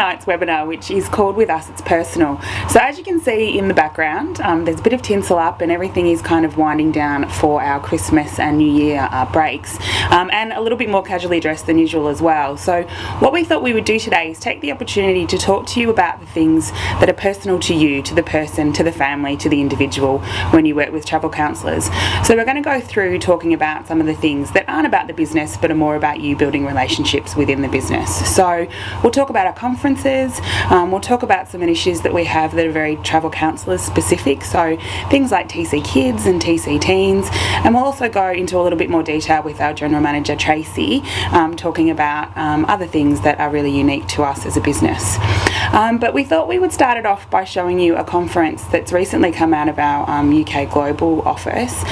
tonight's webinar, which is called With Us It's Personal. So as you can see in the background, there's a bit of tinsel up and everything is kind of winding down for our Christmas and New Year breaks, and a little bit more casually dressed than usual as well. So what we thought we would do today is take the opportunity to talk to you about the things that are personal to you, to the person, to the family, to the individual when you work with travel counsellors. So we're going to go through talking about some of the things that aren't about the business but are more about you building relationships within the business. So we'll talk about our conferences, we'll talk about some initiatives that we have that are very travel counsellors specific, so things like TC Kids and TC Teens, and we'll also go into a little bit more detail with our General Manager Tracy, talking about other things that are really unique to us as a business. But we thought we would start it off by showing you a conference that's recently come out of our UK Global office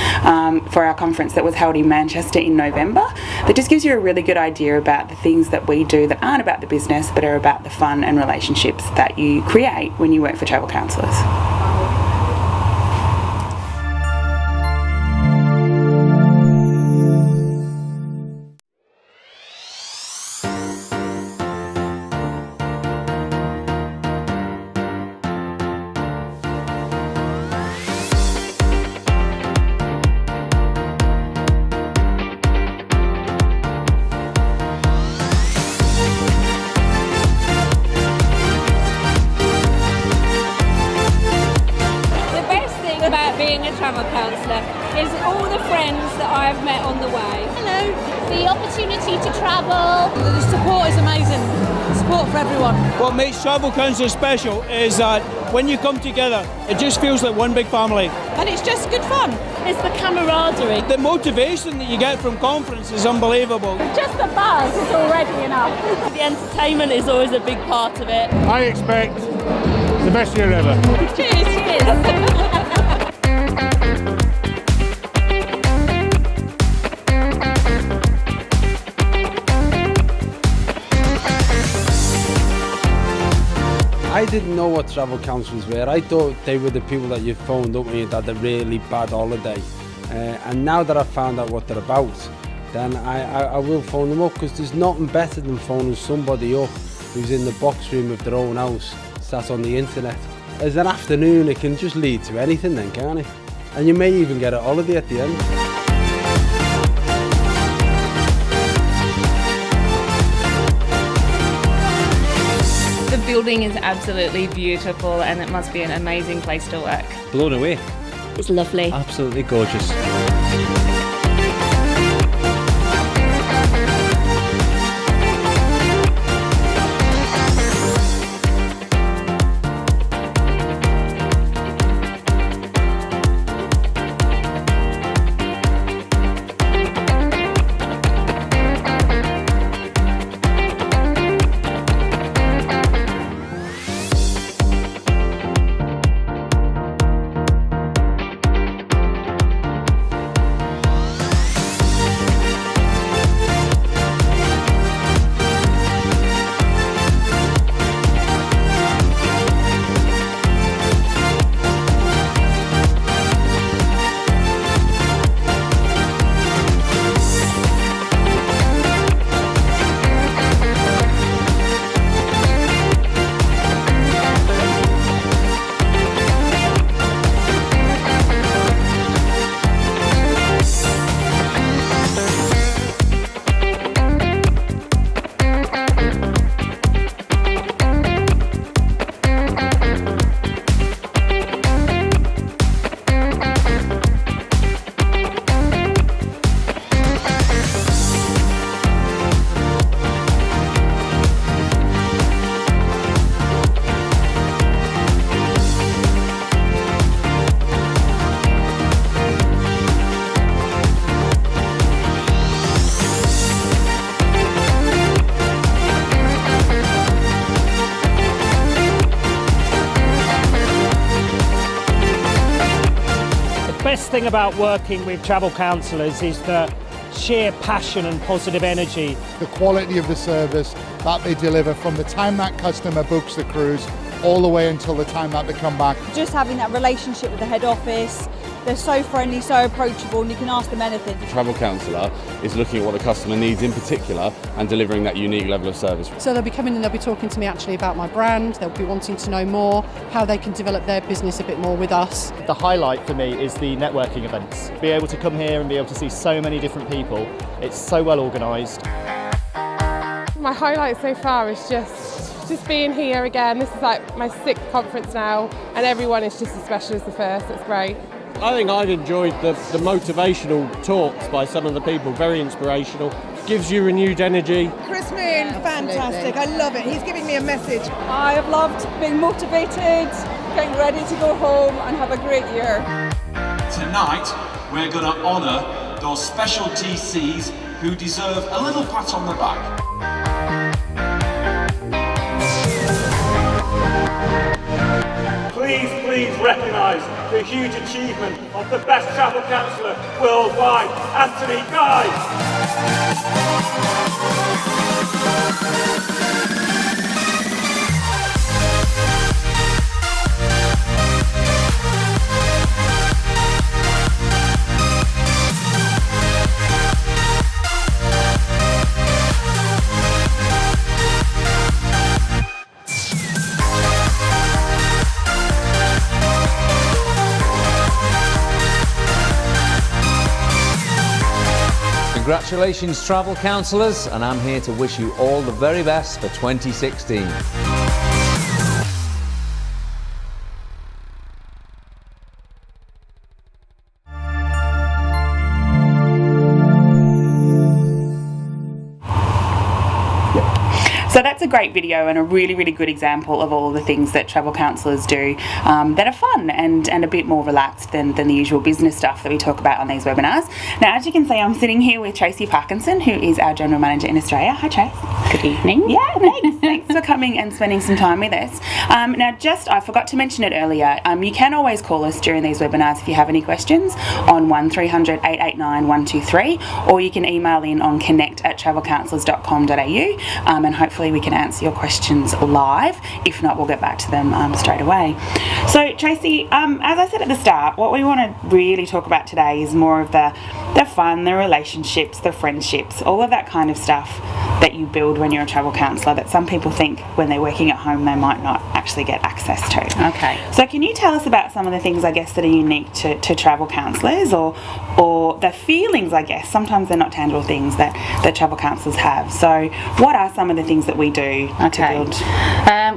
for our conference that was held in Manchester in November, that just gives you a really good idea about the things that we do that aren't about the business but are about the fun and relationships that you create when you work for travel counsellors. Being a travel counsellor is all the friends that I have met on the way. Hello. The opportunity to travel. The support is amazing. Support for everyone. What makes Travel Counsellor special is that when you come together, it just feels like one big family. And it's just good fun. It's the camaraderie. The motivation that you get from conference is unbelievable. Just the buzz is already enough. The entertainment is always a big part of it. I expect the best year ever. Cheers, cheers. I didn't know what travel counsellors were. I thought they were the people that you phoned up when you had a really bad holiday. And now that I've found out what they're about, then I will phone them up, because there's nothing better than phoning somebody up who's in the box room of their own house, sat on the internet. As an afternoon, it can just lead to anything then, can't it? And you may even get a holiday at the end. The building is absolutely beautiful and it must be an amazing place to work. Blown away. It's lovely. Absolutely gorgeous. best thing about working with travel counsellors is the sheer passion and positive energy. The quality of the service that they deliver from the time that customer books the cruise all the way until the time that they come back. Just having that relationship with the head office, They're so friendly, so approachable, and you can ask them anything. The Travel Counsellor is looking at what the customer needs in particular and delivering that unique level of service. So they'll be coming and they'll be talking to me actually about my brand. They'll be wanting to know more, how they can develop their business a bit more with us. The highlight for me is the networking events. Be able to come here and be able to see so many different people. It's so well organised. My highlight so far is just being here again. This is like my 6th conference now, and everyone is just as special as the first. It's great. I think I've enjoyed the motivational talks by some of the people, very inspirational, gives you renewed energy. Chris Moon, fantastic, I love it, he's giving me a message. I have loved being motivated, getting ready to go home and have a great year. Tonight, we're going to honour those special TCs who deserve a little pat on the back. Please recognise the huge achievement of the best travel counsellor worldwide, Anthony Guy. Congratulations, Travel Counsellors, and I'm here to wish you all the very best for 2016. So that's a great video and a really, really good example of all the things that travel counsellors do that are fun and a bit more relaxed than the usual business stuff that we talk about on these webinars. Now, as you can see, I'm sitting here with Tracy Parkinson, who is our General Manager in Australia. Hi, Trace. Good evening. Yeah, thanks for coming and spending some time with us. Now, I forgot to mention it earlier, you can always call us during these webinars if you have any questions on 1300 889 123, or you can email in on connect@travelcounsellors.com.au, and hopefully we can answer your questions live. If not, we'll get back to them straight away. So, Tracy, as I said at the start, what we want to really talk about today is more of the fun, the relationships, the friendships, all of that kind of stuff that you build when you're a travel counsellor that some people think when they're working at home they might not actually get access to. Okay. So can you tell us about some of the things, I guess, that are unique to travel counsellors, or the feelings, I guess, sometimes they're not tangible things that travel counsellors have. So what are some of the things that we do to build?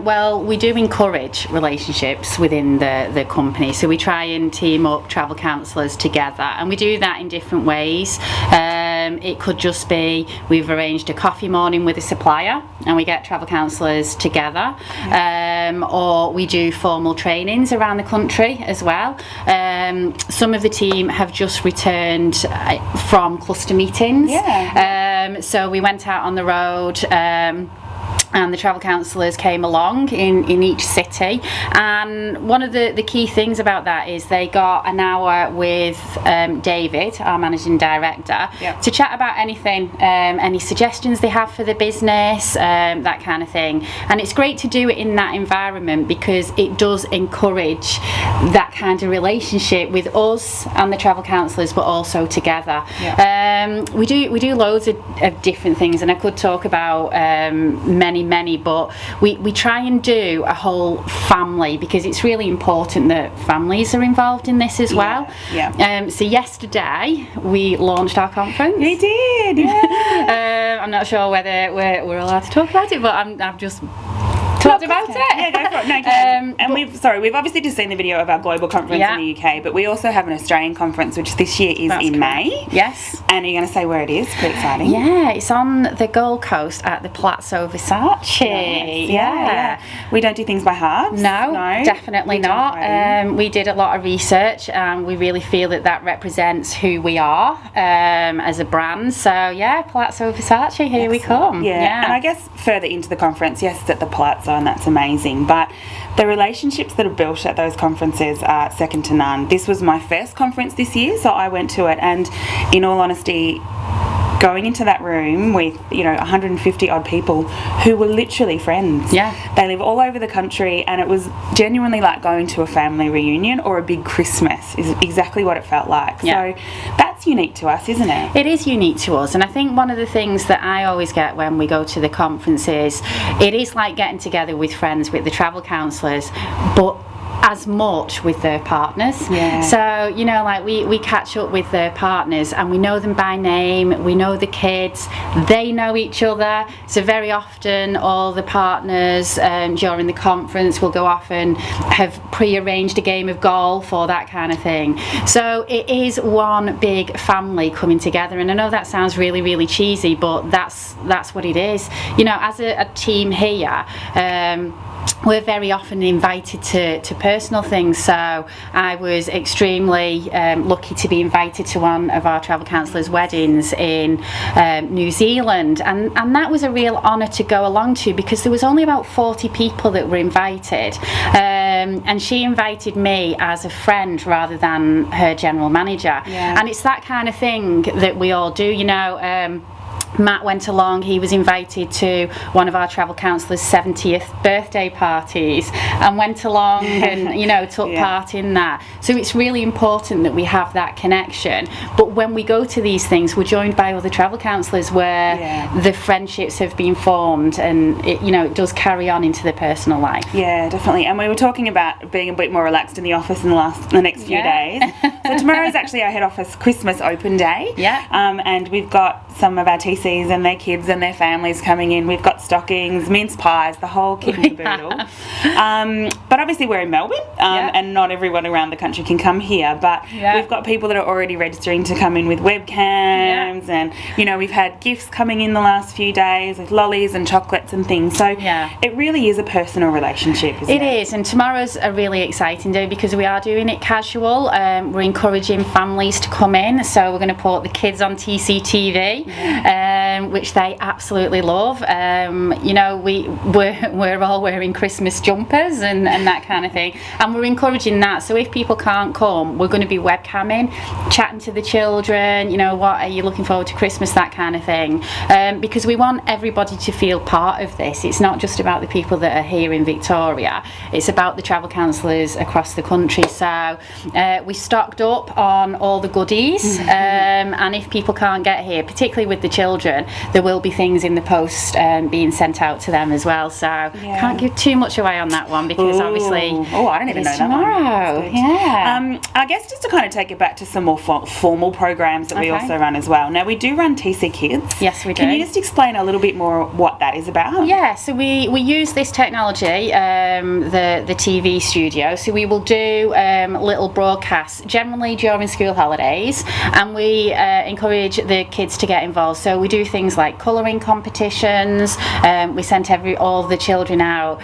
Well, we do encourage relationships within the company. So we try and team up travel counsellors together, and we do that in different ways. It could just be we've arranged a coffee morning with a supplier and we get travel counsellors together, or we do formal trainings around the country as well. Some of the team have just returned from cluster meetings. So we went out on the road, and the travel counsellors came along in each city, and one of the key things about that is they got an hour with David, our managing director, to chat about anything, any suggestions they have for the business, that kind of thing. And it's great to do it in that environment because it does encourage that kind of relationship with us and the travel counsellors, but also together. We do loads of different things, and I could talk about many, but we try and do a whole family because it's really important that families are involved in this as well. So yesterday we launched our conference. We did, I'm not sure whether we're allowed to talk about it, but I've just talked about it. Yeah, go for it. No, and we've obviously just seen the video of our global conference in the UK, but we also have an Australian conference which this year is in May. Yes. And are you going to say where it is? Pretty exciting. Yeah, it's on the Gold Coast at the Palazzo Versace. Yeah. We don't do things by halves. No, definitely not. We did a lot of research and we really feel that represents who we are as a brand. So yeah, Palazzo Versace, here we come. Yeah. And I guess further into the conference, yes, it's at the Palazzo and that's amazing, but the relationships that are built at those conferences are second to none. This was my first conference this year, so I went to it, and in all honesty, going into that room with 150 odd people who were literally friends. Yeah. They live all over the country, and it was genuinely like going to a family reunion or a big Christmas is exactly what it felt like. Yeah. So that's unique to us, isn't it? It is unique to us, and I think one of the things that I always get when we go to the conferences, it is like getting together with friends with the travel counsellors, but as much with their partners. Yeah. So, like we catch up with their partners and we know them by name, we know the kids, they know each other. So very often all the partners during the conference will go off and have pre-arranged a game of golf or that kind of thing. So it is one big family coming together, and I know that sounds really, really cheesy, but that's what it is. As a team here, we're very often invited to personal things. So I was extremely lucky to be invited to one of our travel counsellors' weddings in New Zealand, and that was a real honour to go along to, because there was only about 40 people that were invited, and she invited me as a friend rather than her general manager. Yeah. And it's that kind of thing that we all do. Matt went along, he was invited to one of our travel counsellors' 70th birthday parties and went along and took part in that. So it's really important that we have that connection, but when we go to these things we're joined by other travel counsellors where the friendships have been formed, and it does carry on into the personal life. Yeah, definitely. And we were talking about being a bit more relaxed in the office in the next few days. So tomorrow is actually our head office Christmas open day. Yeah. And we've got some of our TCs and their kids and their families coming in. We've got stockings, mince pies, the whole kit and caboodle. But obviously we're in Melbourne, and not everyone around the country can come here. But we've got people that are already registering to come in with webcams, and we've had gifts coming in the last few days with lollies and chocolates and things. So it really is a personal relationship, isn't it? It is, and tomorrow's a really exciting day because we are doing it casual. We're encouraging families to come in, so we're going to put the kids on TCTV. Which they absolutely love. We're all wearing Christmas jumpers and that kind of thing, and we're encouraging that. So if people can't come, we're going to be webcamming, chatting to the children, what are you looking forward to Christmas, that kind of thing, because we want everybody to feel part of this. It's not just about the people that are here in Victoria, it's about the travel counsellors across the country. So we stocked up on all the goodies, and if people can't get here, particularly with the children, there will be things in the post being sent out to them as well. So can't give too much away on that one because obviously I don't even know tomorrow. That one. I guess just to kind of take it back to some more formal programs that we also run as well. Now we do run TC Kids. Yes, we do. Can you just explain a little bit more what that is about? Yeah, so we use this technology, the TV studio. So we will do little broadcasts generally during school holidays, and we encourage the kids to get involved. So we do things like colouring competitions. We sent all the children out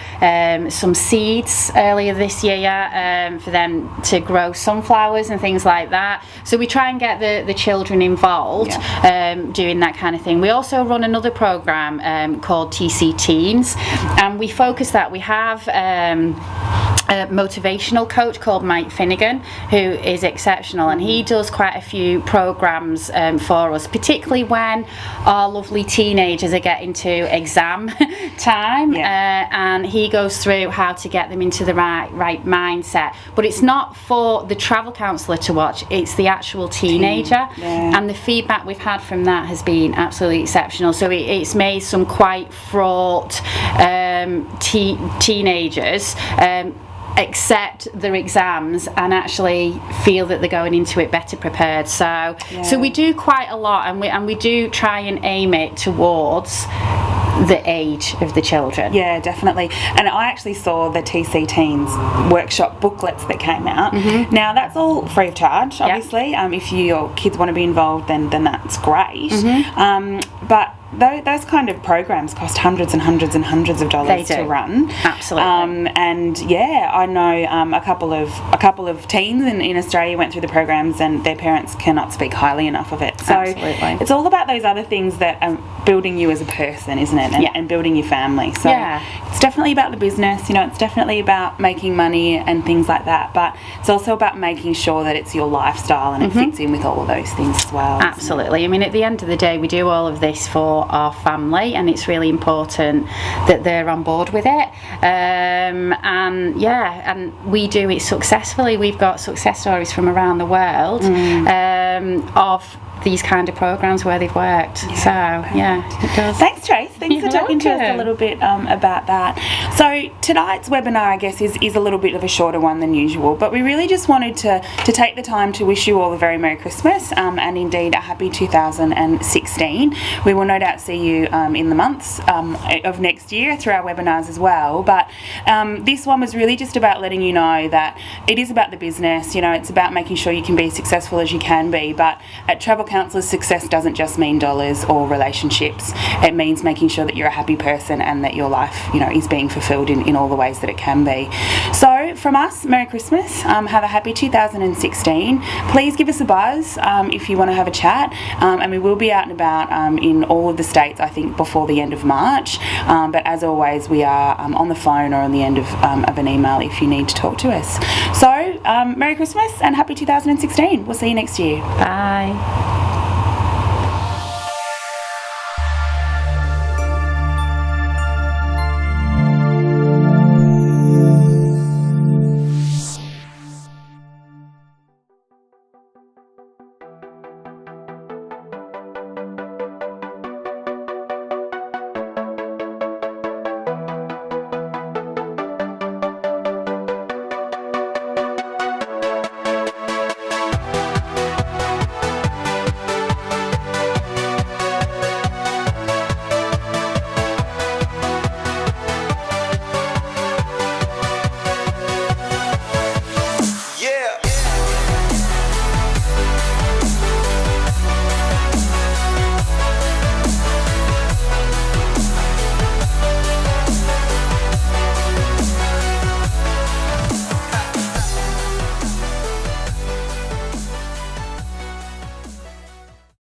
some seeds earlier this year for them to grow sunflowers and things like that. So we try and get the children involved doing that kind of thing. We also run another programme called TC Teens, and we focus that. We have a motivational coach called Mike Finnegan, who is exceptional, and he does quite a few programs for us, particularly when our lovely teenagers are getting to exam time, and he goes through how to get them into the right mindset. But it's not for the travel counsellor to watch, it's the actual teenager, and the feedback we've had from that has been absolutely exceptional. So it's made some quite fraught teenagers accept their exams and actually feel that they're going into it better prepared. So we do quite a lot, and we do try and aim it towards the age of the children. Yeah, definitely. And I actually saw the TC Teens workshop booklets that came out. Now that's all free of charge, obviously. If your kids want to be involved, then that's great. But those kind of programs cost hundreds and hundreds and hundreds of dollars to run. Absolutely. And yeah, I know a couple of teens in Australia went through the programs, and their parents cannot speak highly enough of it. So Absolutely. it's all about those other things that are building you as a person, isn't it? And building your family. So it's definitely about the business. It's definitely about making money and things like that. But it's also about making sure that it's your lifestyle and it fits in with all of those things as well. Absolutely. I mean, at the end of the day, we do all of this for our family, and it's really important that they're on board with it. And we do it successfully. We've got success stories from around the world of these kind of programs where they've worked. It does. Thanks, Trace. Thanks for talking to us a little bit about that. So tonight's webinar, I guess, is a little bit of a shorter one than usual, but we really just wanted to take the time to wish you all a very Merry Christmas and indeed a happy 2016. We will no doubt see you in the months of next year through our webinars as well, but this one was really just about letting you know that it is about the business. It's about making sure you can be as successful as you can be, but at Travel Counsellors, success doesn't just mean dollars or relationships. It means making sure that you're a happy person and that your life, is being fulfilled in all the ways that it can be. So from us, Merry Christmas. Have a happy 2016. Please give us a buzz if you want to have a chat. And we will be out and about in all of the states, I think, before the end of March. But as always, we are on the phone or on the end of an email if you need to talk to us. So Merry Christmas and happy 2016. We'll see you next year. Bye.